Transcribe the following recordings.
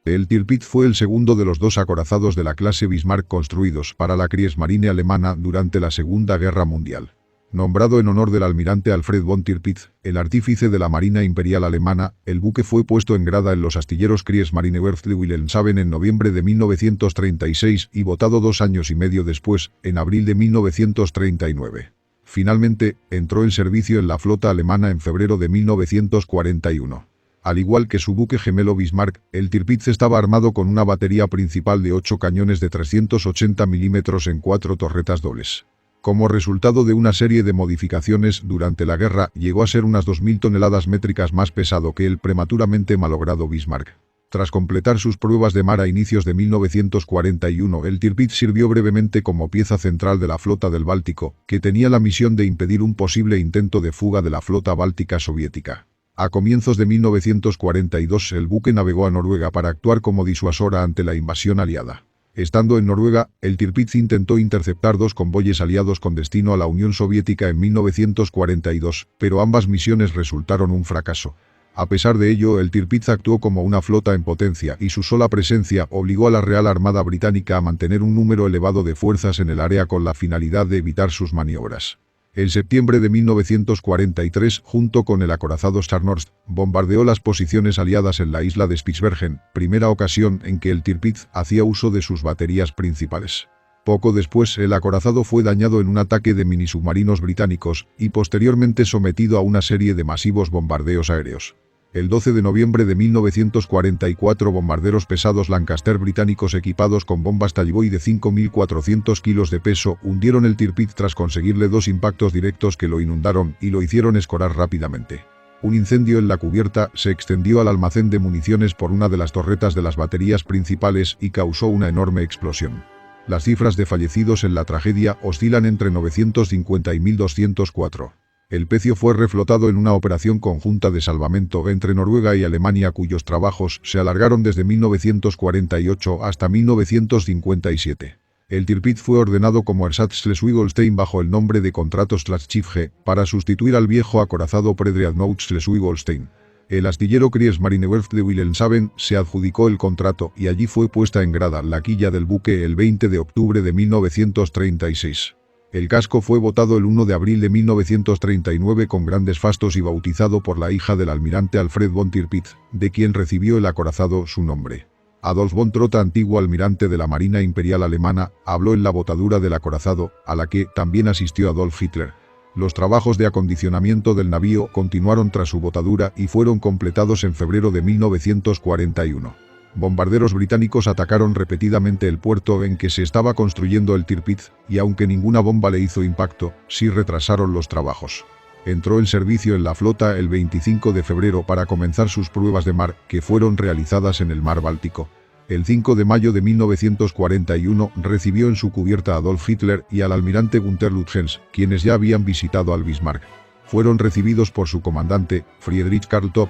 El Tirpitz fue el segundo de los dos acorazados de la clase Bismarck construidos para la Kriegsmarine alemana durante la Segunda Guerra Mundial. Nombrado en honor del almirante Alfred von Tirpitz, el artífice de la Marina Imperial Alemana, el buque fue puesto en grada en los astilleros Kriegsmarine Werft de Wilhelmshaven en noviembre de 1936 y botado 2 años y medio después, en abril de 1939. Finalmente, entró en servicio en la flota alemana en febrero de 1941. Al igual que su buque gemelo Bismarck, el Tirpitz estaba armado con una batería principal de 8 cañones de 380 mm en 4 torretas dobles. Como resultado de una serie de modificaciones durante la guerra, llegó a ser unas 2.000 toneladas métricas más pesado que el prematuramente malogrado Bismarck. Tras completar sus pruebas de mar a inicios de 1941, el Tirpitz sirvió brevemente como pieza central de la flota del Báltico, que tenía la misión de impedir un posible intento de fuga de la flota báltica soviética. A comienzos de 1942 el buque navegó a Noruega para actuar como disuasora ante la invasión aliada. Estando en Noruega, el Tirpitz intentó interceptar 2 convoyes aliados con destino a la Unión Soviética en 1942, pero ambas misiones resultaron un fracaso. A pesar de ello, el Tirpitz actuó como una flota en potencia y su sola presencia obligó a la Real Armada Británica a mantener un número elevado de fuerzas en el área con la finalidad de evitar sus maniobras. En septiembre de 1943, junto con el acorazado Scharnhorst, bombardeó las posiciones aliadas en la isla de Spitsbergen, primera ocasión en que el Tirpitz hacía uso de sus baterías principales. Poco después, el acorazado fue dañado en un ataque de minisubmarinos británicos y posteriormente sometido a una serie de masivos bombardeos aéreos. El 12 de noviembre de 1944, bombarderos pesados Lancaster británicos equipados con bombas Tallboy de 5.400 kilos de peso hundieron el Tirpitz tras conseguirle 2 impactos directos que lo inundaron y lo hicieron escorar rápidamente. Un incendio en la cubierta se extendió al almacén de municiones por una de las torretas de las baterías principales y causó una enorme explosión. Las cifras de fallecidos en la tragedia oscilan entre 950 y 1.204. El pecio fue reflotado en una operación conjunta de salvamento entre Noruega y Alemania cuyos trabajos se alargaron desde 1948 hasta 1957. El Tirpitz fue ordenado como Ersatz Schleswig-Holstein bajo el nombre de Contrato Schleswig para sustituir al viejo acorazado Predreadnought Schleswig-Holstein. El astillero Kriegsmarine Werft de Wilhelmshaven se adjudicó el contrato y allí fue puesta en grada la quilla del buque el 20 de octubre de 1936. El casco fue botado el 1 de abril de 1939 con grandes fastos y bautizado por la hija del almirante Alfred von Tirpitz, de quien recibió el acorazado su nombre. Adolf von Trotha, antiguo almirante de la Marina Imperial Alemana, habló en la botadura del acorazado, a la que también asistió Adolf Hitler. Los trabajos de acondicionamiento del navío continuaron tras su botadura y fueron completados en febrero de 1941. Bombarderos británicos atacaron repetidamente el puerto en que se estaba construyendo el Tirpitz, y aunque ninguna bomba le hizo impacto, sí retrasaron los trabajos. Entró en servicio en la flota el 25 de febrero para comenzar sus pruebas de mar, que fueron realizadas en el mar Báltico. El 5 de mayo de 1941 recibió en su cubierta a Adolf Hitler y al almirante Günther Lütjens, quienes ya habían visitado al Bismarck. Fueron recibidos por su comandante, Friedrich Karl Topp.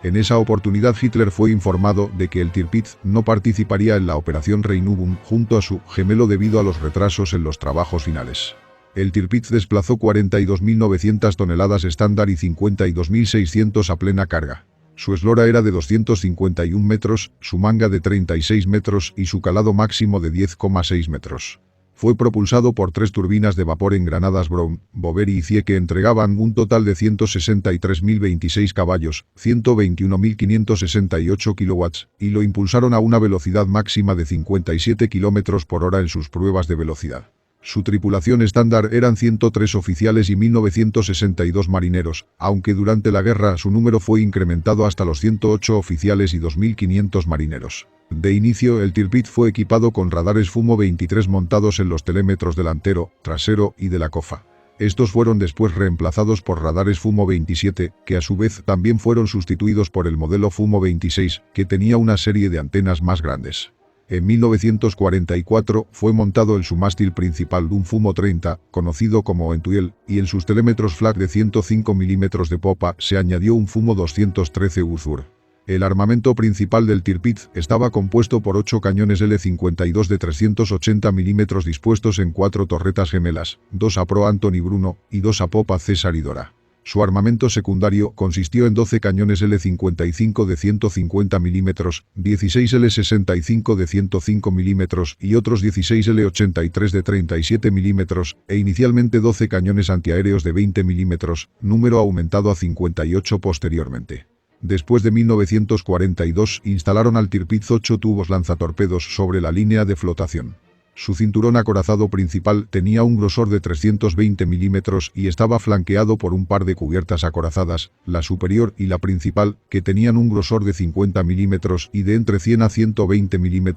En esa oportunidad Hitler fue informado de que el Tirpitz no participaría en la operación Rheinübung junto a su gemelo debido a los retrasos en los trabajos finales. El Tirpitz desplazó 42.900 toneladas estándar y 52.600 a plena carga. Su eslora era de 251 metros, su manga de 36 metros y su calado máximo de 10,6 metros. Fue propulsado por 3 turbinas de vapor engranadas Brown, Boveri y Cie que entregaban un total de 163.026 caballos, 121.568 kilowatts, y lo impulsaron a una velocidad máxima de 57 km por hora en sus pruebas de velocidad. Su tripulación estándar eran 103 oficiales y 1.962 marineros, aunque durante la guerra su número fue incrementado hasta los 108 oficiales y 2.500 marineros. De inicio, el Tirpitz fue equipado con radares FUMO 23 montados en los telémetros delantero, trasero y de la cofa. Estos fueron después reemplazados por radares FUMO 27, que a su vez también fueron sustituidos por el modelo FUMO 26, que tenía una serie de antenas más grandes. En 1944 fue montado el submástil principal de un FUMO 30, conocido como Entuiel, y en sus telémetros flag de 105 mm de popa se añadió un FUMO 213 Uzur. El armamento principal del Tirpitz estaba compuesto por 8 cañones L-52 de 380 mm dispuestos en 4 torretas gemelas, 2 a proa Anthony Bruno y 2 a popa César y Dora. Su armamento secundario consistió en 12 cañones L-55 de 150 mm, 16 L-65 de 105 mm y otros 16 L-83 de 37 mm, e inicialmente 12 cañones antiaéreos de 20 mm, número aumentado a 58 posteriormente. Después de 1942 instalaron al Tirpitz 8 tubos lanzatorpedos sobre la línea de flotación. Su cinturón acorazado principal tenía un grosor de 320 mm y estaba flanqueado por un par de cubiertas acorazadas, la superior y la principal, que tenían un grosor de 50 mm y de entre 100 a 120 mm,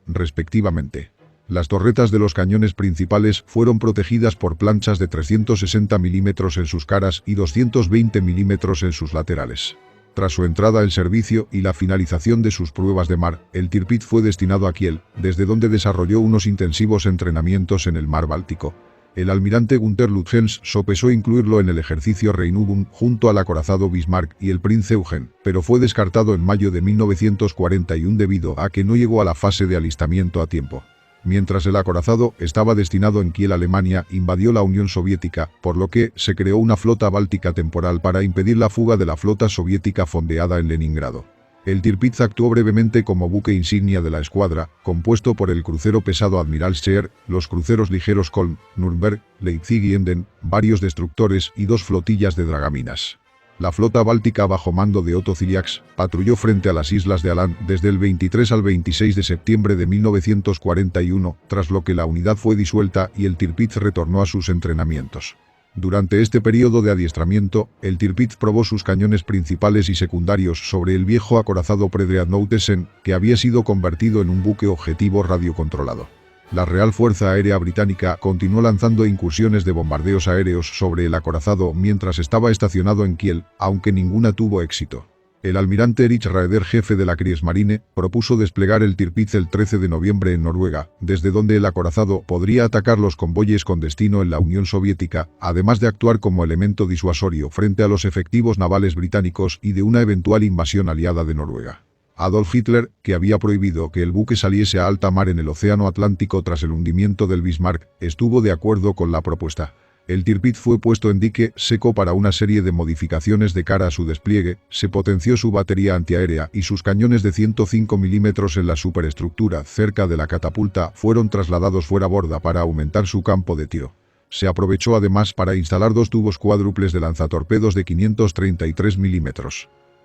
respectivamente. Las torretas de los cañones principales fueron protegidas por planchas de 360 mm en sus caras y 220 mm en sus laterales. Tras su entrada en servicio y la finalización de sus pruebas de mar, el Tirpitz fue destinado a Kiel, desde donde desarrolló unos intensivos entrenamientos en el mar Báltico. El almirante Gunther Lütjens sopesó incluirlo en el ejercicio Rheinübung junto al acorazado Bismarck y el Prinz Eugen, pero fue descartado en mayo de 1941 debido a que no llegó a la fase de alistamiento a tiempo. Mientras el acorazado estaba destinado en Kiel, Alemania invadió la Unión Soviética, por lo que se creó una flota báltica temporal para impedir la fuga de la flota soviética fondeada en Leningrado. El Tirpitz actuó brevemente como buque insignia de la escuadra, compuesto por el crucero pesado Admiral Scheer, los cruceros ligeros Kolm, Nürnberg, Leipzig y Emden, varios destructores y 2 flotillas de dragaminas. La flota báltica bajo mando de Otto Ciliax patrulló frente a las islas de Aland desde el 23 al 26 de septiembre de 1941, tras lo que la unidad fue disuelta y el Tirpitz retornó a sus entrenamientos. Durante este periodo de adiestramiento, el Tirpitz probó sus cañones principales y secundarios sobre el viejo acorazado Predreadnoutesen, que había sido convertido en un buque objetivo radiocontrolado. La Real Fuerza Aérea Británica continuó lanzando incursiones de bombardeos aéreos sobre el acorazado mientras estaba estacionado en Kiel, aunque ninguna tuvo éxito. El almirante Erich Raeder, jefe de la Kriegsmarine, propuso desplegar el Tirpitz el 13 de noviembre en Noruega, desde donde el acorazado podría atacar los convoyes con destino en la Unión Soviética, además de actuar como elemento disuasorio frente a los efectivos navales británicos y de una eventual invasión aliada de Noruega. Adolf Hitler, que había prohibido que el buque saliese a alta mar en el Océano Atlántico tras el hundimiento del Bismarck, estuvo de acuerdo con la propuesta. El Tirpitz fue puesto en dique seco para una serie de modificaciones de cara a su despliegue, se potenció su batería antiaérea y sus cañones de 105 mm en la superestructura cerca de la catapulta fueron trasladados fuera borda para aumentar su campo de tiro. Se aprovechó además para instalar 2 tubos cuádruples de lanzatorpedos de 533 mm.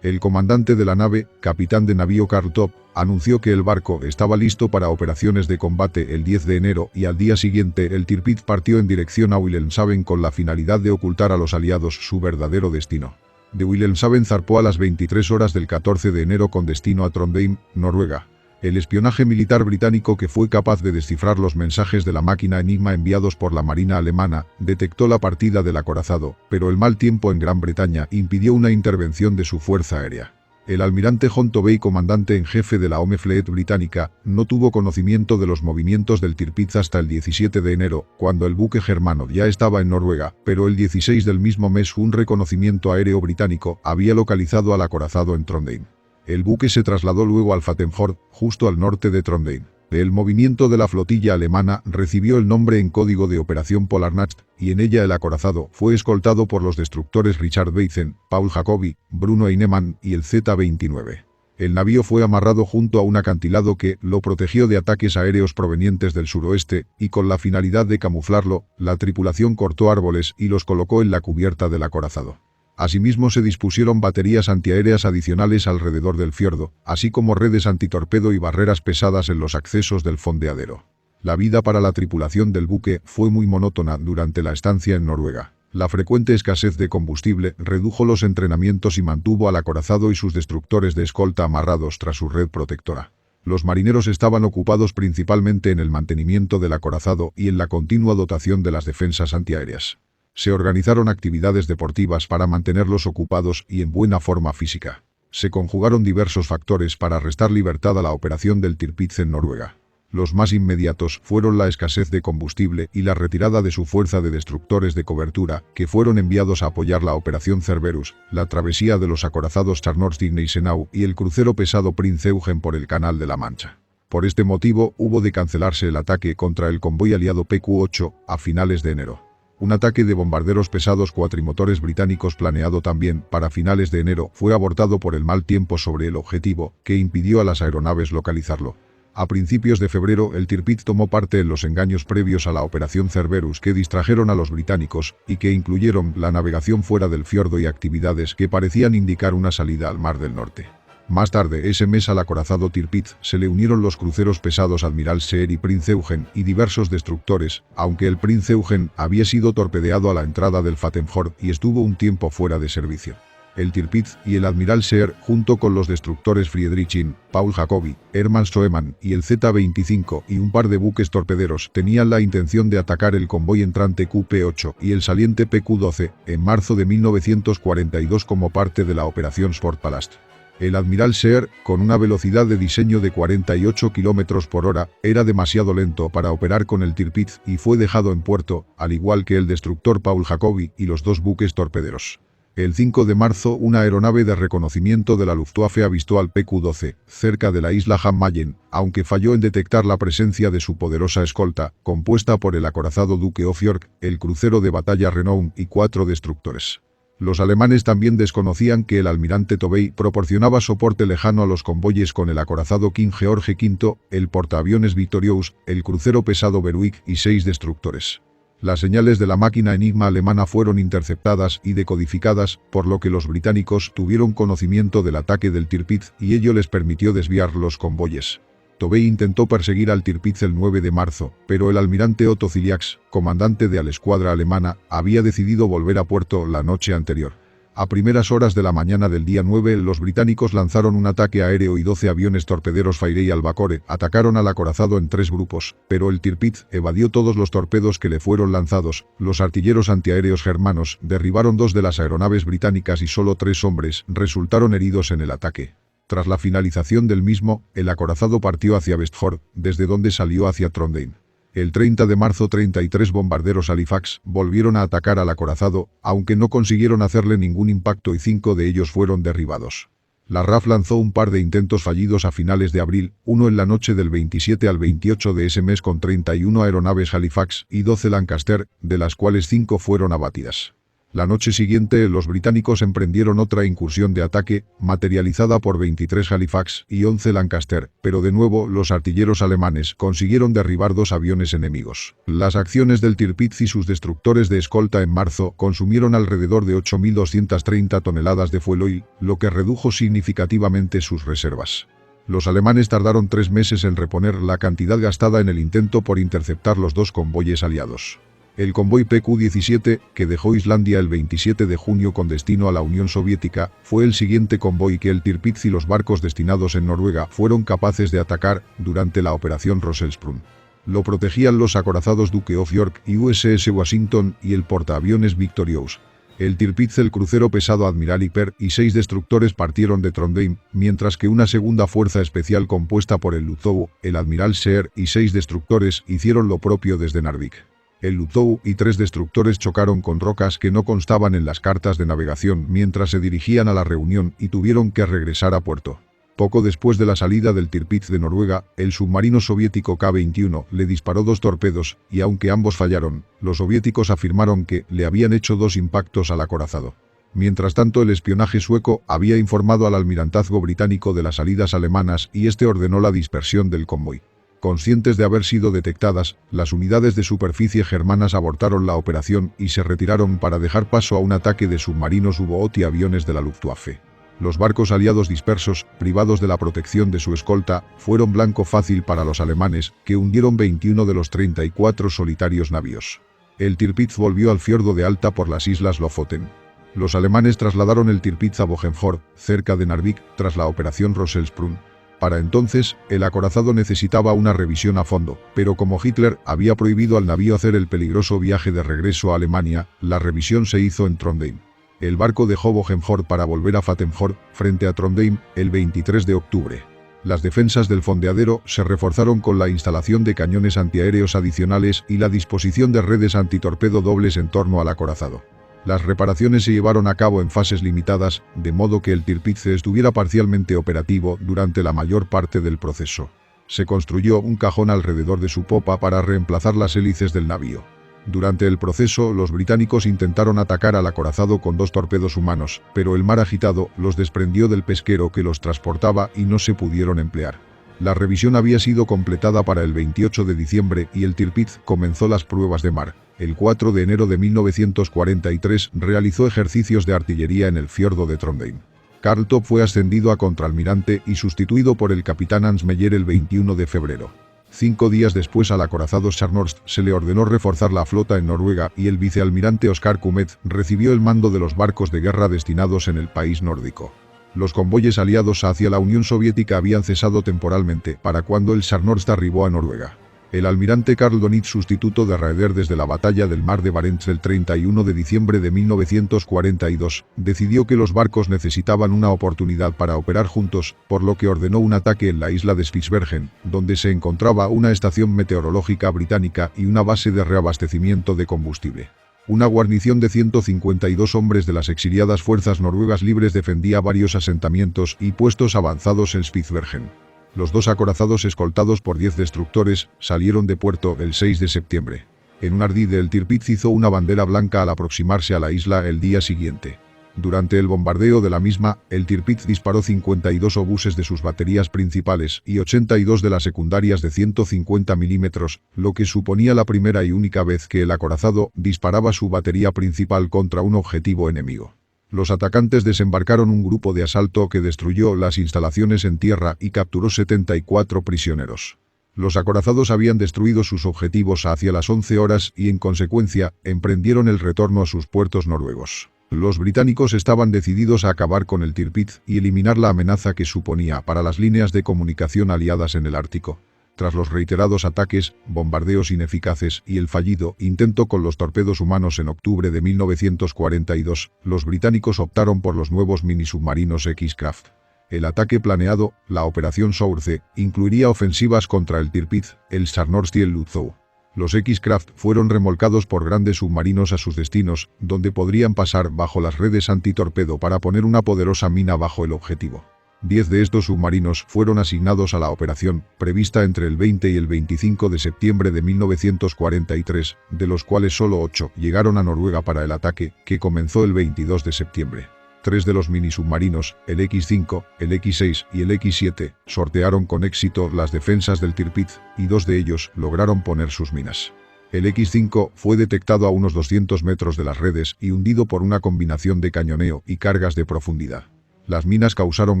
El comandante de la nave, capitán de navío Karl Topp, anunció que el barco estaba listo para operaciones de combate el 10 de enero y al día siguiente el Tirpitz partió en dirección a Wilhelmshaven con la finalidad de ocultar a los aliados su verdadero destino. De Wilhelmshaven zarpó a las 23 horas del 14 de enero con destino a Trondheim, Noruega. El espionaje militar británico, que fue capaz de descifrar los mensajes de la máquina Enigma enviados por la Marina alemana, detectó la partida del acorazado, pero el mal tiempo en Gran Bretaña impidió una intervención de su fuerza aérea. El almirante John Tovey, comandante en jefe de la Home Fleet británica, no tuvo conocimiento de los movimientos del Tirpitz hasta el 17 de enero, cuando el buque germano ya estaba en Noruega, pero el 16 del mismo mes un reconocimiento aéreo británico había localizado al acorazado en Trondheim. El buque se trasladó luego al Vattenfjord, justo al norte de Trondheim. El movimiento de la flotilla alemana recibió el nombre en código de Operación Polarnacht, y en ella el acorazado fue escoltado por los destructores Richard Beitzen, Paul Jacobi, Bruno Heinemann y el Z-29. El navío fue amarrado junto a un acantilado que lo protegió de ataques aéreos provenientes del suroeste, y con la finalidad de camuflarlo, la tripulación cortó árboles y los colocó en la cubierta del acorazado. Asimismo se dispusieron baterías antiaéreas adicionales alrededor del fiordo, así como redes antitorpedo y barreras pesadas en los accesos del fondeadero. La vida para la tripulación del buque fue muy monótona durante la estancia en Noruega. La frecuente escasez de combustible redujo los entrenamientos y mantuvo al acorazado y sus destructores de escolta amarrados tras su red protectora. Los marineros estaban ocupados principalmente en el mantenimiento del acorazado y en la continua dotación de las defensas antiaéreas. Se organizaron actividades deportivas para mantenerlos ocupados y en buena forma física. Se conjugaron diversos factores para restar libertad a la operación del Tirpitz en Noruega. Los más inmediatos fueron la escasez de combustible y la retirada de su fuerza de destructores de cobertura, que fueron enviados a apoyar la operación Cerberus, la travesía de los acorazados Scharnhorst y Gneisenau y el crucero pesado Prinz Eugen por el Canal de la Mancha. Por este motivo hubo de cancelarse el ataque contra el convoy aliado PQ-8 a finales de enero. Un ataque de bombarderos pesados cuatrimotores británicos planeado también para finales de enero fue abortado por el mal tiempo sobre el objetivo, que impidió a las aeronaves localizarlo. A principios de febrero, el Tirpitz tomó parte en los engaños previos a la Operación Cerberus que distrajeron a los británicos y que incluyeron la navegación fuera del fiordo y actividades que parecían indicar una salida al Mar del Norte. Más tarde ese mes al acorazado Tirpitz se le unieron los cruceros pesados Admiral Seer y Prince Eugen y diversos destructores, aunque el Prince Eugen había sido torpedeado a la entrada del Fattenford y estuvo un tiempo fuera de servicio. El Tirpitz y el Admiral Seer, junto con los destructores Friedrichin, Paul Jacobi, Hermann Soemann y el Z-25 y un par de buques torpederos, tenían la intención de atacar el convoy entrante QP-8 y el saliente PQ-12 en marzo de 1942 como parte de la Operación Sportpalast. El Admiral Seer, con una velocidad de diseño de 48 km por hora, era demasiado lento para operar con el Tirpitz y fue dejado en puerto, al igual que el destructor Paul Jacobi y los dos buques torpederos. El 5 de marzo, una aeronave de reconocimiento de la Luftwaffe avistó al PQ-12, cerca de la isla Jan Mayen, aunque falló en detectar la presencia de su poderosa escolta, compuesta por el acorazado Duke of York, el crucero de batalla Renown y 4 destructores. Los alemanes también desconocían que el almirante Tovey proporcionaba soporte lejano a los convoyes con el acorazado King George V, el portaaviones Victorious, el crucero pesado Berwick y 6 destructores. Las señales de la máquina Enigma alemana fueron interceptadas y decodificadas, por lo que los británicos tuvieron conocimiento del ataque del Tirpitz y ello les permitió desviar los convoyes. Tovey intentó perseguir al Tirpitz el 9 de marzo, pero el almirante Otto Ziliax, comandante de la escuadra alemana, había decidido volver a puerto la noche anterior. A primeras horas de la mañana del día 9, los británicos lanzaron un ataque aéreo y 12 aviones torpederos Fairey Albacore atacaron al acorazado en 3 grupos, pero el Tirpitz evadió todos los torpedos que le fueron lanzados. Los artilleros antiaéreos germanos derribaron 2 de las aeronaves británicas y solo 3 hombres resultaron heridos en el ataque. Tras la finalización del mismo, el acorazado partió hacia Vestford, desde donde salió hacia Trondheim. El 30 de marzo 33 bombarderos Halifax volvieron a atacar al acorazado, aunque no consiguieron hacerle ningún impacto y 5 de ellos fueron derribados. La RAF lanzó un par de intentos fallidos a finales de abril, uno en la noche del 27 al 28 de ese mes con 31 aeronaves Halifax y 12 Lancaster, de las cuales 5 fueron abatidas. La noche siguiente, los británicos emprendieron otra incursión de ataque, materializada por 23 Halifax y 11 Lancaster, pero de nuevo los artilleros alemanes consiguieron derribar 2 aviones enemigos. Las acciones del Tirpitz y sus destructores de escolta en marzo consumieron alrededor de 8.230 toneladas de fuel oil, lo que redujo significativamente sus reservas. Los alemanes tardaron 3 meses en reponer la cantidad gastada en el intento por interceptar los 2 convoyes aliados. El convoy PQ-17, que dejó Islandia el 27 de junio con destino a la Unión Soviética, fue el siguiente convoy que el Tirpitz y los barcos destinados en Noruega fueron capaces de atacar durante la Operación Rosselsprung. Lo protegían los acorazados Duke of York y USS Washington y el portaaviones Victorious. El Tirpitz, el crucero pesado Admiral Hyper y 6 destructores partieron de Trondheim, mientras que una segunda fuerza especial compuesta por el Lutzow, el Admiral Seer y 6 destructores hicieron lo propio desde Narvik. El Lutzow y 3 destructores chocaron con rocas que no constaban en las cartas de navegación mientras se dirigían a la reunión y tuvieron que regresar a puerto. Poco después de la salida del Tirpitz de Noruega, el submarino soviético K-21 le disparó 2 torpedos y aunque ambos fallaron, los soviéticos afirmaron que le habían hecho 2 impactos al acorazado. Mientras tanto, el espionaje sueco había informado al almirantazgo británico de las salidas alemanas y este ordenó la dispersión del convoy. Conscientes de haber sido detectadas, las unidades de superficie germanas abortaron la operación y se retiraron para dejar paso a un ataque de submarinos U-boot y aviones de la Luftwaffe. Los barcos aliados dispersos, privados de la protección de su escolta, fueron blanco fácil para los alemanes, que hundieron 21 de los 34 solitarios navíos. El Tirpitz volvió al fiordo de Alta por las islas Lofoten. Los alemanes trasladaron el Tirpitz a Bogenford, cerca de Narvik, tras la operación Rosselsprung. Para entonces, el acorazado necesitaba una revisión a fondo, pero como Hitler había prohibido al navío hacer el peligroso viaje de regreso a Alemania, la revisión se hizo en Trondheim. El barco dejó Bogenford para volver a Fattenford, frente a Trondheim, el 23 de octubre. Las defensas del fondeadero se reforzaron con la instalación de cañones antiaéreos adicionales y la disposición de redes antitorpedo dobles en torno al acorazado. Las reparaciones se llevaron a cabo en fases limitadas, de modo que el Tirpitz estuviera parcialmente operativo durante la mayor parte del proceso. Se construyó un cajón alrededor de su popa para reemplazar las hélices del navío. Durante el proceso, los británicos intentaron atacar al acorazado con 2 torpedos humanos, pero el mar agitado los desprendió del pesquero que los transportaba y no se pudieron emplear. La revisión había sido completada para el 28 de diciembre y el Tirpitz comenzó las pruebas de mar. El 4 de enero de 1943 realizó ejercicios de artillería en el fiordo de Trondheim. Karl Top fue ascendido a contraalmirante y sustituido por el capitán Hans Meyer el 21 de febrero. 5 días después al acorazado Scharnhorst se le ordenó reforzar la flota en Noruega y el vicealmirante Oskar Kumet recibió el mando de los barcos de guerra destinados en el país nórdico. Los convoyes aliados hacia la Unión Soviética habían cesado temporalmente para cuando el Scharnhorst arribó a Noruega. El almirante Karl Donitz, sustituto de Raeder desde la batalla del mar de Barents el 31 de diciembre de 1942, decidió que los barcos necesitaban una oportunidad para operar juntos, por lo que ordenó un ataque en la isla de Spitsbergen, donde se encontraba una estación meteorológica británica y una base de reabastecimiento de combustible. Una guarnición de 152 hombres de las exiliadas fuerzas noruegas libres defendía varios asentamientos y puestos avanzados en Spitsbergen. Los 2 acorazados escoltados por 10 destructores salieron de puerto el 6 de septiembre. En un ardid el Tirpitz hizo una bandera blanca al aproximarse a la isla el día siguiente. Durante el bombardeo de la misma, el Tirpitz disparó 52 obuses de sus baterías principales y 82 de las secundarias de 150 milímetros, lo que suponía la primera y única vez que el acorazado disparaba su batería principal contra un objetivo enemigo. Los atacantes desembarcaron un grupo de asalto que destruyó las instalaciones en tierra y capturó 74 prisioneros. Los acorazados habían destruido sus objetivos hacia las 11 horas y en consecuencia, emprendieron el retorno a sus puertos noruegos. Los británicos estaban decididos a acabar con el Tirpitz y eliminar la amenaza que suponía para las líneas de comunicación aliadas en el Ártico. Tras los reiterados ataques, bombardeos ineficaces y el fallido intento con los torpedos humanos en octubre de 1942, los británicos optaron por los nuevos minisubmarinos X-Craft. El ataque planeado, la Operación Source, incluiría ofensivas contra el Tirpitz, el Scharnhorst y el Lützow. Los X-Craft fueron remolcados por grandes submarinos a sus destinos, donde podrían pasar bajo las redes antitorpedo para poner una poderosa mina bajo el objetivo. 10 de estos submarinos fueron asignados a la operación, prevista entre el 20 y el 25 de septiembre de 1943, de los cuales solo 8 llegaron a Noruega para el ataque, que comenzó el 22 de septiembre. 3 de los minisubmarinos, el X-5, el X-6 y el X-7, sortearon con éxito las defensas del Tirpitz, y 2 de ellos lograron poner sus minas. El X-5 fue detectado a unos 200 metros de las redes y hundido por una combinación de cañoneo y cargas de profundidad. Las minas causaron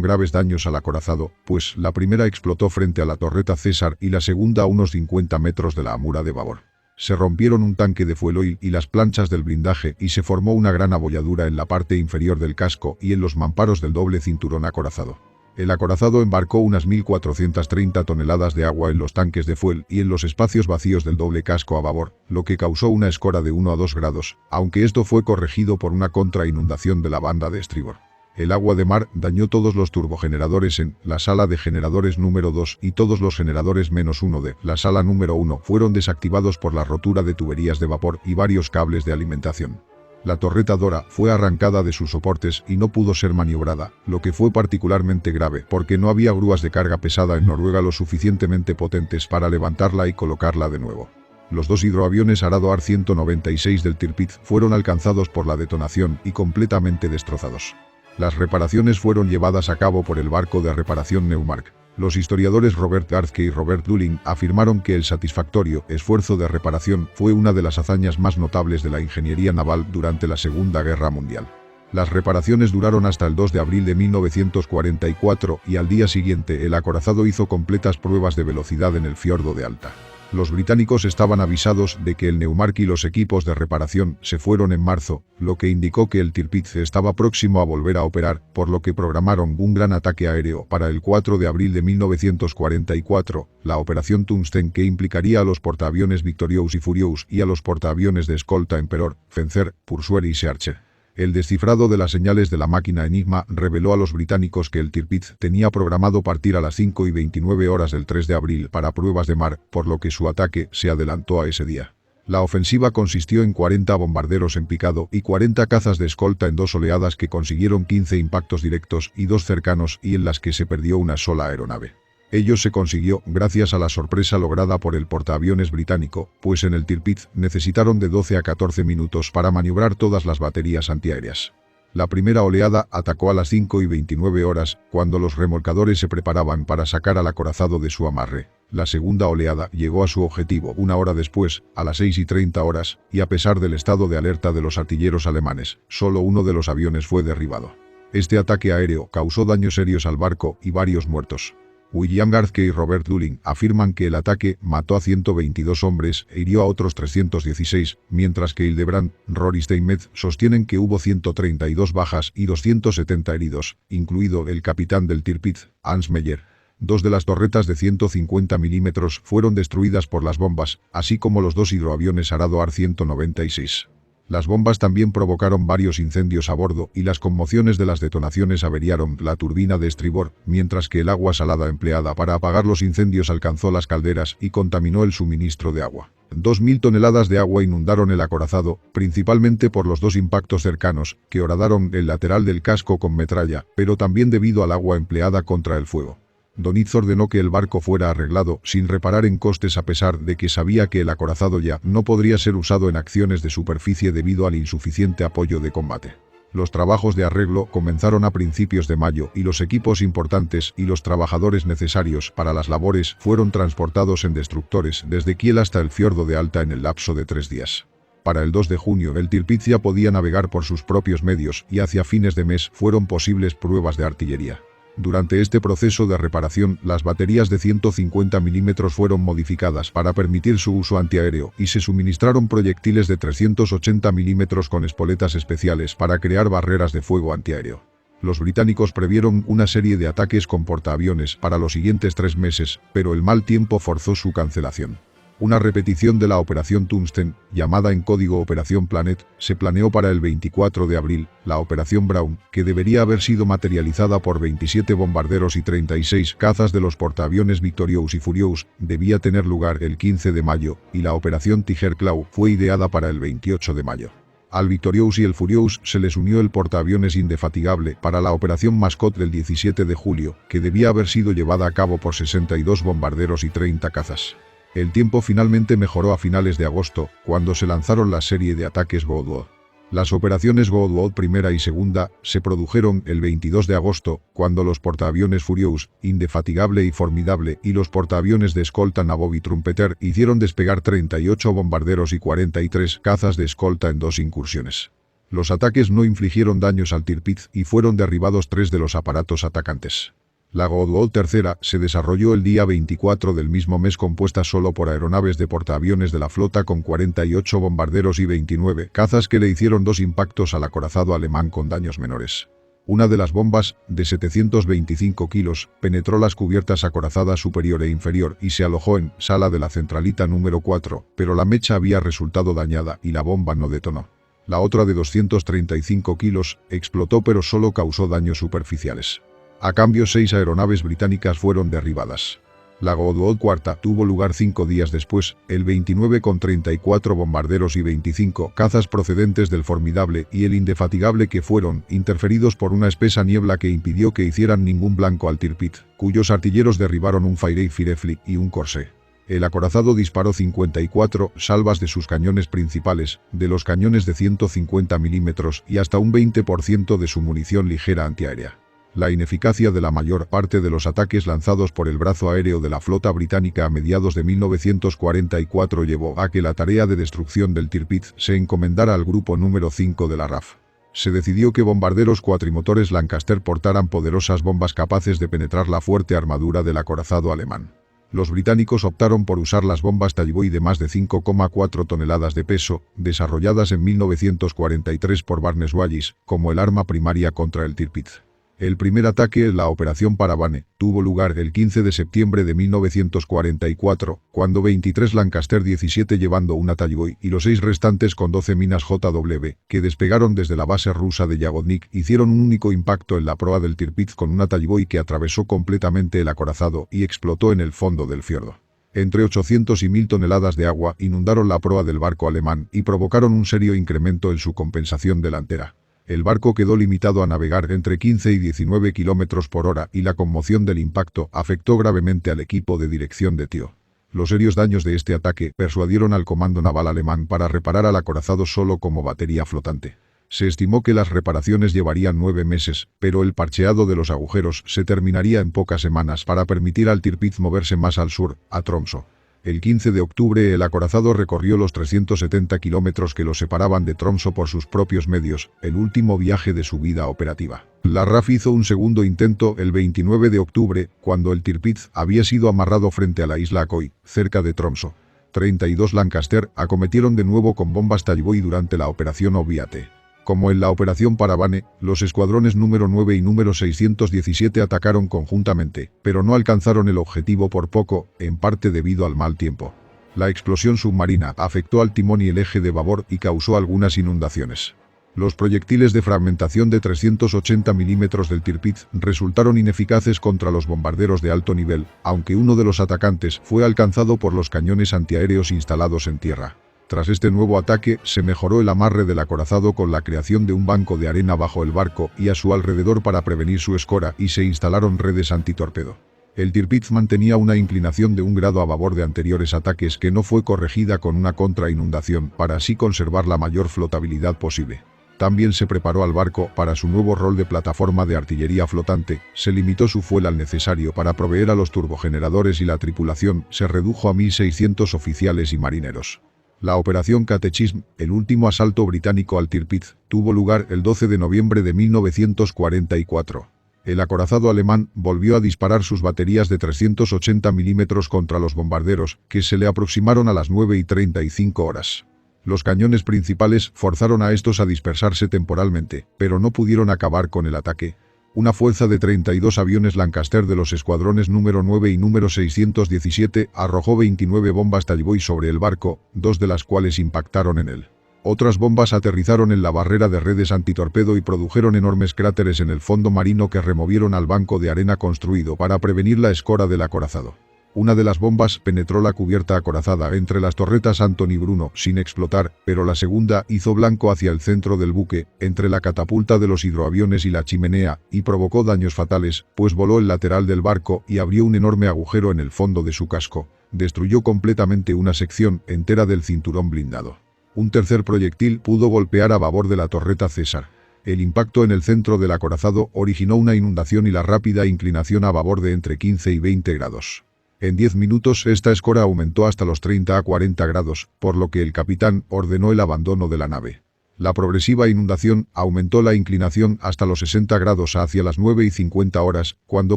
graves daños al acorazado, pues la primera explotó frente a la torreta César y la segunda a unos 50 metros de la amura de babor. Se rompieron un tanque de fueloil y las planchas del blindaje y se formó una gran abolladura en la parte inferior del casco y en los mamparos del doble cinturón acorazado. El acorazado embarcó unas 1.430 toneladas de agua en los tanques de fuel y en los espacios vacíos del doble casco a babor, lo que causó una escora de 1 a 2 grados, aunque esto fue corregido por una contrainundación de la banda de estribor. El agua de mar dañó todos los turbogeneradores en la sala de generadores número 2 y todos los generadores -1 de la sala número 1 fueron desactivados por la rotura de tuberías de vapor y varios cables de alimentación. La torreta Dora fue arrancada de sus soportes y no pudo ser maniobrada, lo que fue particularmente grave porque no había grúas de carga pesada en Noruega lo suficientemente potentes para levantarla y colocarla de nuevo. Los 2 hidroaviones Arado AR-196 del Tirpitz fueron alcanzados por la detonación y completamente destrozados. Las reparaciones fueron llevadas a cabo por el barco de reparación Neumark. Los historiadores Robert Gartke y Robert Dulling afirmaron que el satisfactorio esfuerzo de reparación fue una de las hazañas más notables de la ingeniería naval durante la Segunda Guerra Mundial. Las reparaciones duraron hasta el 2 de abril de 1944 y al día siguiente el acorazado hizo completas pruebas de velocidad en el fiordo de Alta. Los británicos estaban avisados de que el Neumark y los equipos de reparación se fueron en marzo, lo que indicó que el Tirpitz estaba próximo a volver a operar, por lo que programaron un gran ataque aéreo para el 4 de abril de 1944, la Operación Tungsten que implicaría a los portaaviones Victorious y Furious y a los portaaviones de escolta Emperor, Fencer, Pursuer y Searcher. El descifrado de las señales de la máquina Enigma reveló a los británicos que el Tirpitz tenía programado partir a las 5:29 horas del 3 de abril para pruebas de mar, por lo que su ataque se adelantó a ese día. La ofensiva consistió en 40 bombarderos en picado y 40 cazas de escolta en 2 oleadas que consiguieron 15 impactos directos y 2 cercanos y en las que se perdió una sola aeronave. Ello se consiguió gracias a la sorpresa lograda por el portaaviones británico, pues en el Tirpitz necesitaron de 12 a 14 minutos para maniobrar todas las baterías antiaéreas. La primera oleada atacó a las 5:29, cuando los remolcadores se preparaban para sacar al acorazado de su amarre. La segunda oleada llegó a su objetivo una hora después, a las 6:30, y a pesar del estado de alerta de los artilleros alemanes, solo uno de los aviones fue derribado. Este ataque aéreo causó daños serios al barco y varios muertos. William Gartke y Robert Dulling afirman que el ataque mató a 122 hombres e hirió a otros 316, mientras que Hildebrand, Rory Steinmetz sostienen que hubo 132 bajas y 270 heridos, incluido el capitán del Tirpitz, Hans Meyer. Dos de las torretas de 150 milímetros fueron destruidas por las bombas, así como los dos hidroaviones Arado AR-196. Las bombas también provocaron varios incendios a bordo y las conmociones de las detonaciones averiaron la turbina de estribor, mientras que el agua salada empleada para apagar los incendios alcanzó las calderas y contaminó el suministro de agua. 2.000 toneladas de agua inundaron el acorazado, principalmente por los dos impactos cercanos, que horadaron el lateral del casco con metralla, pero también debido al agua empleada contra el fuego. Dönitz ordenó que el barco fuera arreglado sin reparar en costes a pesar de que sabía que el acorazado ya no podría ser usado en acciones de superficie debido al insuficiente apoyo de combate. Los trabajos de arreglo comenzaron a principios de mayo y los equipos importantes y los trabajadores necesarios para las labores fueron transportados en destructores desde Kiel hasta el fiordo de Alta en el lapso de 3 días. Para el 2 de junio el Tirpitz ya podía navegar por sus propios medios y hacia fines de mes fueron posibles pruebas de artillería. Durante este proceso de reparación, las baterías de 150 milímetros fueron modificadas para permitir su uso antiaéreo y se suministraron proyectiles de 380 milímetros con espoletas especiales para crear barreras de fuego antiaéreo. Los británicos previeron una serie de ataques con portaaviones para los siguientes 3 meses, pero el mal tiempo forzó su cancelación. Una repetición de la Operación Tungsten, llamada en código Operación Planet, se planeó para el 24 de abril, la Operación Brown, que debería haber sido materializada por 27 bombarderos y 36 cazas de los portaaviones Victorious y Furious, debía tener lugar el 15 de mayo, y la Operación Tiger Claw fue ideada para el 28 de mayo. Al Victorious y el Furious se les unió el portaaviones Indefatigable para la Operación Mascot del 17 de julio, que debía haber sido llevada a cabo por 62 bombarderos y 30 cazas. El tiempo finalmente mejoró a finales de agosto, cuando se lanzaron la serie de ataques Godward. Las operaciones Godward primera y segunda se produjeron el 22 de agosto, cuando los portaaviones Furious, Indefatigable y Formidable y los portaaviones de escolta Nabov y Trumpeter hicieron despegar 38 bombarderos y 43 cazas de escolta en 2 incursiones. Los ataques no infligieron daños al Tirpitz y fueron derribados 3 de los aparatos atacantes. La Godward III se desarrolló el día 24 del mismo mes, compuesta solo por aeronaves de portaaviones de la flota con 48 bombarderos y 29 cazas que le hicieron 2 impactos al acorazado alemán con daños menores. Una de las bombas, de 725 kilos, penetró las cubiertas acorazadas superior e inferior y se alojó en sala de la centralita número 4, pero la mecha había resultado dañada y la bomba no detonó. La otra, de 235 kilos, explotó pero solo causó daños superficiales. A cambio, 6 aeronaves británicas fueron derribadas. La Godward IV tuvo lugar 5 días después, el 29, con 34 bombarderos y 25 cazas procedentes del Formidable y el Indefatigable, que fueron interferidos por una espesa niebla que impidió que hicieran ningún blanco al Tirpitz, cuyos artilleros derribaron un Fairey Firefly y un Corsair. El acorazado disparó 54 salvas de sus cañones principales, de los cañones de 150 milímetros y hasta un 20% de su munición ligera antiaérea. La ineficacia de la mayor parte de los ataques lanzados por el brazo aéreo de la flota británica a mediados de 1944 llevó a que la tarea de destrucción del Tirpitz se encomendara al grupo número 5 de la RAF. Se decidió que bombarderos cuatrimotores Lancaster portaran poderosas bombas capaces de penetrar la fuerte armadura del acorazado alemán. Los británicos optaron por usar las bombas Talboy de más de 5,4 toneladas de peso, desarrolladas en 1943 por Barnes Wallis, como el arma primaria contra el Tirpitz. El primer ataque, la Operación Parabane, tuvo lugar el 15 de septiembre de 1944, cuando 23 Lancaster 17 llevando una Talboy y los 6 restantes con 12 minas JW, que despegaron desde la base rusa de Yagodnik, hicieron un único impacto en la proa del Tirpitz con una Talboy que atravesó completamente el acorazado y explotó en el fondo del fiordo. Entre 800 y 1000 toneladas de agua inundaron la proa del barco alemán y provocaron un serio incremento en su compensación delantera. El barco quedó limitado a navegar entre 15 y 19 kilómetros por hora y la conmoción del impacto afectó gravemente al equipo de dirección de Thiaux. Los serios daños de este ataque persuadieron al comando naval alemán para reparar al acorazado solo como batería flotante. Se estimó que las reparaciones llevarían 9 meses, pero el parcheado de los agujeros se terminaría en pocas semanas para permitir al Tirpitz moverse más al sur, a Tromsø. El 15 de octubre el acorazado recorrió los 370 kilómetros que lo separaban de Tromsø por sus propios medios, el último viaje de su vida operativa. La RAF hizo un segundo intento el 29 de octubre, cuando el Tirpitz había sido amarrado frente a la isla Akoi, cerca de Tromsø. 32 Lancaster acometieron de nuevo con bombas Tallboy durante la operación Oviate. Como en la operación Parabane, los escuadrones número 9 y número 617 atacaron conjuntamente, pero no alcanzaron el objetivo por poco, en parte debido al mal tiempo. La explosión submarina afectó al timón y el eje de babor y causó algunas inundaciones. Los proyectiles de fragmentación de 380 milímetros del Tirpitz resultaron ineficaces contra los bombarderos de alto nivel, aunque uno de los atacantes fue alcanzado por los cañones antiaéreos instalados en tierra. Tras este nuevo ataque, se mejoró el amarre del acorazado con la creación de un banco de arena bajo el barco y a su alrededor para prevenir su escora y se instalaron redes antitorpedo. El Tirpitz mantenía una inclinación de 1 grado a babor de anteriores ataques que no fue corregida con una contrainundación para así conservar la mayor flotabilidad posible. También se preparó al barco para su nuevo rol de plataforma de artillería flotante, se limitó su fuel al necesario para proveer a los turbogeneradores y la tripulación se redujo a 1.600 oficiales y marineros. La operación Catechism, el último asalto británico al Tirpitz, tuvo lugar el 12 de noviembre de 1944. El acorazado alemán volvió a disparar sus baterías de 380 milímetros contra los bombarderos, que se le aproximaron a las 9:35 horas. Los cañones principales forzaron a estos a dispersarse temporalmente, pero no pudieron acabar con el ataque. Una fuerza de 32 aviones Lancaster de los escuadrones número 9 y número 617 arrojó 29 bombas Tallboy sobre el barco, 2 de las cuales impactaron en él. Otras bombas aterrizaron en la barrera de redes antitorpedo y produjeron enormes cráteres en el fondo marino que removieron al banco de arena construido para prevenir la escora del acorazado. Una de las bombas penetró la cubierta acorazada entre las torretas Anthony Bruno sin explotar, pero la segunda hizo blanco hacia el centro del buque, entre la catapulta de los hidroaviones y la chimenea, y provocó daños fatales, pues voló el lateral del barco y abrió un enorme agujero en el fondo de su casco. Destruyó completamente una sección entera del cinturón blindado. Un tercer proyectil pudo golpear a babor de la torreta César. El impacto en el centro del acorazado originó una inundación y la rápida inclinación a babor de entre 15 y 20 grados. En 10 minutos esta escora aumentó hasta los 30 a 40 grados, por lo que el capitán ordenó el abandono de la nave. La progresiva inundación aumentó la inclinación hasta los 60 grados hacia las 9:50 horas, cuando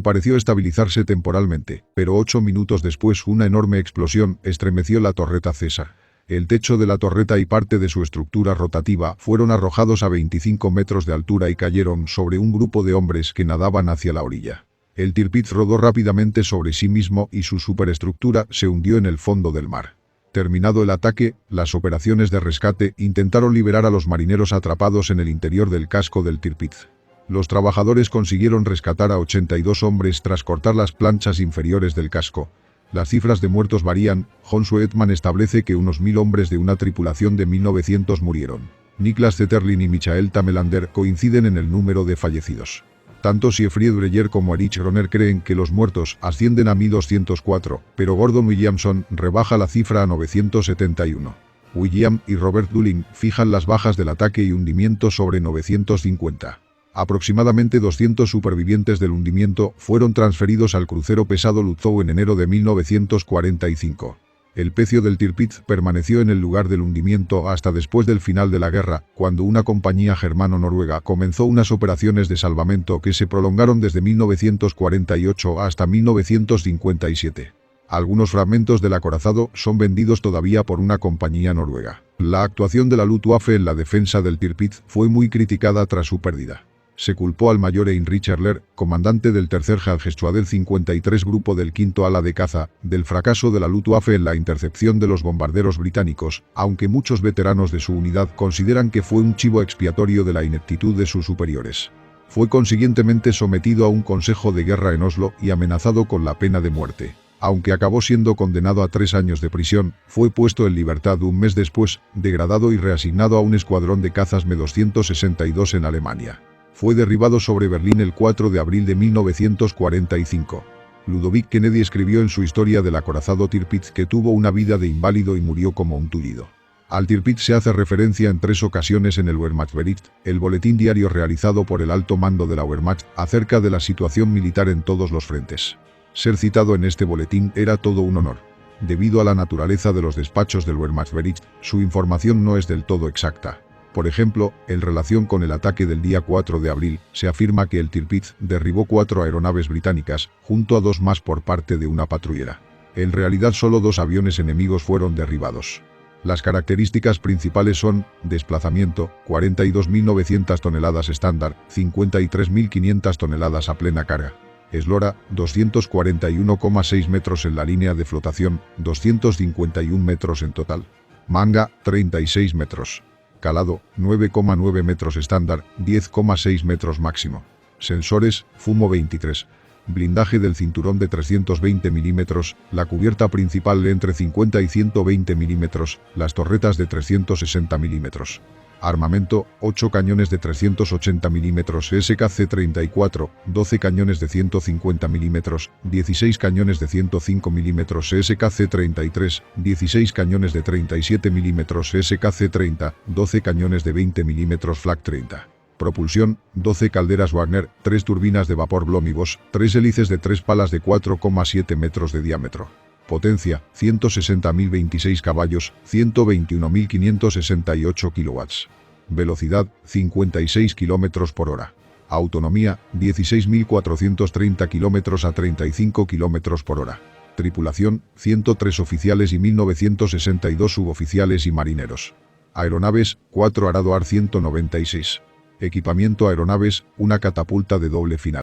pareció estabilizarse temporalmente, pero 8 minutos después una enorme explosión estremeció la torreta César. El techo de la torreta y parte de su estructura rotativa fueron arrojados a 25 metros de altura y cayeron sobre un grupo de hombres que nadaban hacia la orilla. El Tirpitz rodó rápidamente sobre sí mismo y su superestructura se hundió en el fondo del mar. Terminado el ataque, las operaciones de rescate intentaron liberar a los marineros atrapados en el interior del casco del Tirpitz. Los trabajadores consiguieron rescatar a 82 hombres tras cortar las planchas inferiores del casco. Las cifras de muertos varían. John Suetman establece que unos 1000 hombres de una tripulación de 1900 murieron. Niklas Zetterlin y Michael Tamelander coinciden en el número de fallecidos. Tanto Siegfried Breyer como Erich Rohner creen que los muertos ascienden a 1204, pero Gordon Williamson rebaja la cifra a 971. William y Robert Dulling fijan las bajas del ataque y hundimiento sobre 950. Aproximadamente 200 supervivientes del hundimiento fueron transferidos al crucero pesado Lützow en enero de 1945. El pecio del Tirpitz permaneció en el lugar del hundimiento hasta después del final de la guerra, cuando una compañía germano-noruega comenzó unas operaciones de salvamento que se prolongaron desde 1948 hasta 1957. Algunos fragmentos del acorazado son vendidos todavía por una compañía noruega. La actuación de la Luftwaffe en la defensa del Tirpitz fue muy criticada tras su pérdida. Se culpó al mayor Heinrich Erler, comandante del tercer Jagdgeschwader 53 grupo del quinto ala de caza, del fracaso de la Luftwaffe en la intercepción de los bombarderos británicos, aunque muchos veteranos de su unidad consideran que fue un chivo expiatorio de la ineptitud de sus superiores. Fue consiguientemente sometido a un consejo de guerra en Oslo y amenazado con la pena de muerte. Aunque acabó siendo condenado a 3 años de prisión, fue puesto en libertad un mes después, degradado y reasignado a un escuadrón de cazas Me-262 en Alemania. Fue derribado sobre Berlín el 4 de abril de 1945. Ludovic Kennedy escribió en su historia del acorazado Tirpitz que tuvo una vida de inválido y murió como un tullido. Al Tirpitz se hace referencia en 3 ocasiones en el Wehrmachtsbericht, el boletín diario realizado por el alto mando de la Wehrmacht, acerca de la situación militar en todos los frentes. Ser citado en este boletín era todo un honor. Debido a la naturaleza de los despachos del Wehrmachtsbericht, su información no es del todo exacta. Por ejemplo, en relación con el ataque del día 4 de abril, se afirma que el Tirpitz derribó 4 aeronaves británicas, junto a 2 más por parte de una patrullera. En realidad solo 2 aviones enemigos fueron derribados. Las características principales son: desplazamiento, 42.900 toneladas estándar, 53.500 toneladas a plena carga. Eslora, 241,6 metros en la línea de flotación, 251 metros en total. Manga, 36 metros. Calado, 9,9 metros estándar, 10,6 metros máximo. Sensores, FUMO 23. Blindaje del cinturón de 320 milímetros, la cubierta principal entre 50 y 120 milímetros, las torretas de 360 milímetros. Armamento, 8 cañones de 380 milímetros SKC-34, 12 cañones de 150 milímetros, 16 cañones de 105 milímetros SKC-33, 16 cañones de 37 milímetros SKC-30, 12 cañones de 20 milímetros Flak 30. Propulsión, 12 calderas Wagner, 3 turbinas de vapor Blomibos, 3 hélices de 3 palas de 4,7 metros de diámetro. Potencia, 160.026 caballos, 121.568 kilowatts. Velocidad, 56 km por hora. Autonomía, 16.430 km a 35 km por hora. Tripulación, 103 oficiales y 1.962 suboficiales y marineros. Aeronaves, 4 Arado AR-196. Equipamiento aeronaves, una catapulta de doble final.